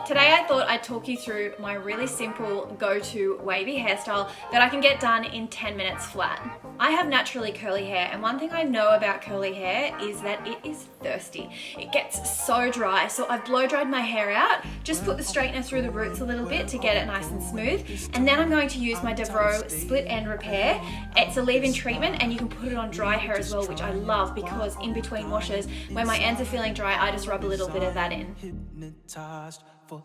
Today I thought I'd talk you through my really simple go-to wavy hairstyle that I can get done in 10 minutes flat. I have naturally curly hair, and one thing I know about curly hair is that it is thirsty. It gets so dry, so I've blow dried my hair out, just put the straightener through the roots a little bit to get it nice and smooth, and then I'm going to use my Davroe End Repair. It's a leave-in treatment and you can put it on dry hair as well, which I love because in between washes, when my ends are feeling dry, I just rub a little bit of that in. So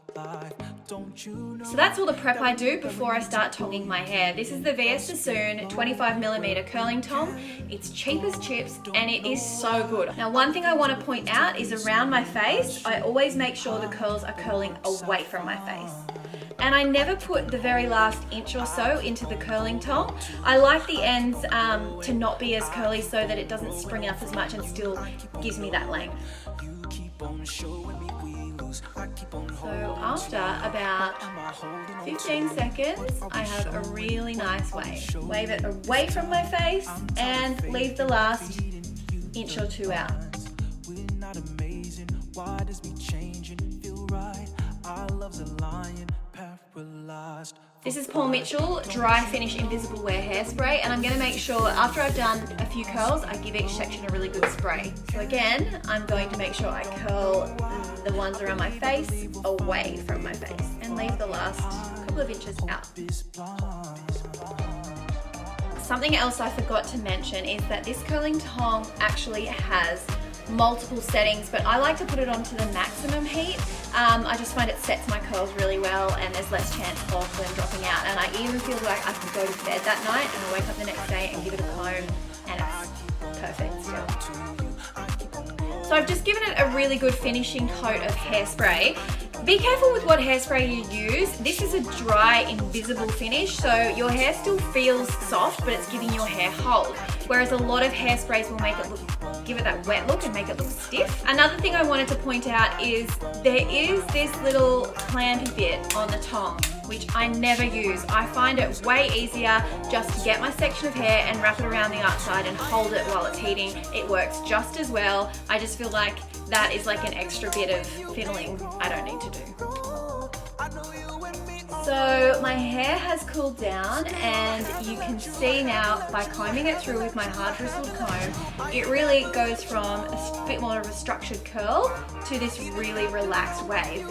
that's all the prep I do before I start tonging my hair. This is the Sassoon 25mm curling tong. It's cheap as chips and it is so good. Now, one thing I want to point out is around my face, I always make sure the curls are curling away from my face. And I never put the very last inch or so into the curling tong. I like the ends to not be as curly so that it doesn't spring up as much and still gives me that length. So after about 15 seconds, I have a really nice wave. Wave it away from my face and leave the last inch or two out. This is Paul Mitchell Dry Finish InvisibleWear Hairspray, and I'm going to make sure after I've done a few curls, I give each section a really good spray. So again, I'm going to make sure I curl the ones around my face away from my face and leave the last couple of inches out. Something else I forgot to mention is that this curling tong actually has multiple settings, but I like to put it onto the maximum heat. I just find it sets my curls really well and there's less chance of them dropping out, and I even feel like I can go to bed that night and I wake up the next day and give it a comb and it's perfect still. So I've just given it a really good finishing coat of hairspray. Be careful with what hairspray you use. This is a dry, invisible finish, so your hair still feels soft, but it's giving your hair hold. Whereas a lot of hairsprays will make it give it that wet look and make it look stiff. Another thing I wanted to point out is there is this little clampy bit on the tong, which I never use. I find it way easier just to get my section of hair and wrap it around the outside and hold it while it's heating. It works just as well. I just feel like that is like an extra bit of fiddling I don't need to do. So my hair has cooled down and you can see now by combing it through with my hard bristled comb, it really goes from a bit more of a structured curl to this really relaxed wave.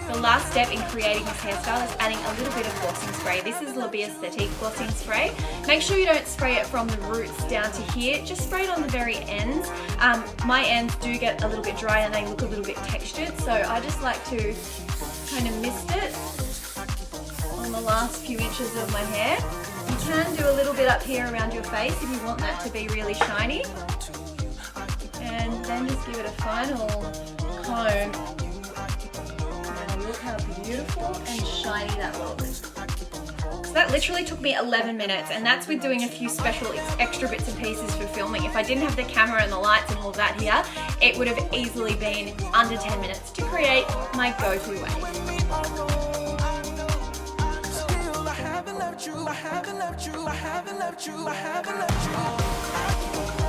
The last step in creating this hairstyle is adding a little bit of glossing spray. This is Biosthetique glossing spray. Make sure you don't spray it from the roots down to here. Just spray it on the very ends. My ends do get a little bit dry and they look a little bit textured, so I just like to kind of mist it on the last few inches of my hair. You can do a little bit up here around your face if you want that to be really shiny. And then just give it a final comb. Look how beautiful and shiny that looks. So that literally took me 11 minutes, and that's with doing a few special extra bits and pieces for filming. If I didn't have the camera and the lights and all of that here, it would have easily been under 10 minutes to create my go-to wave. I haven't left you.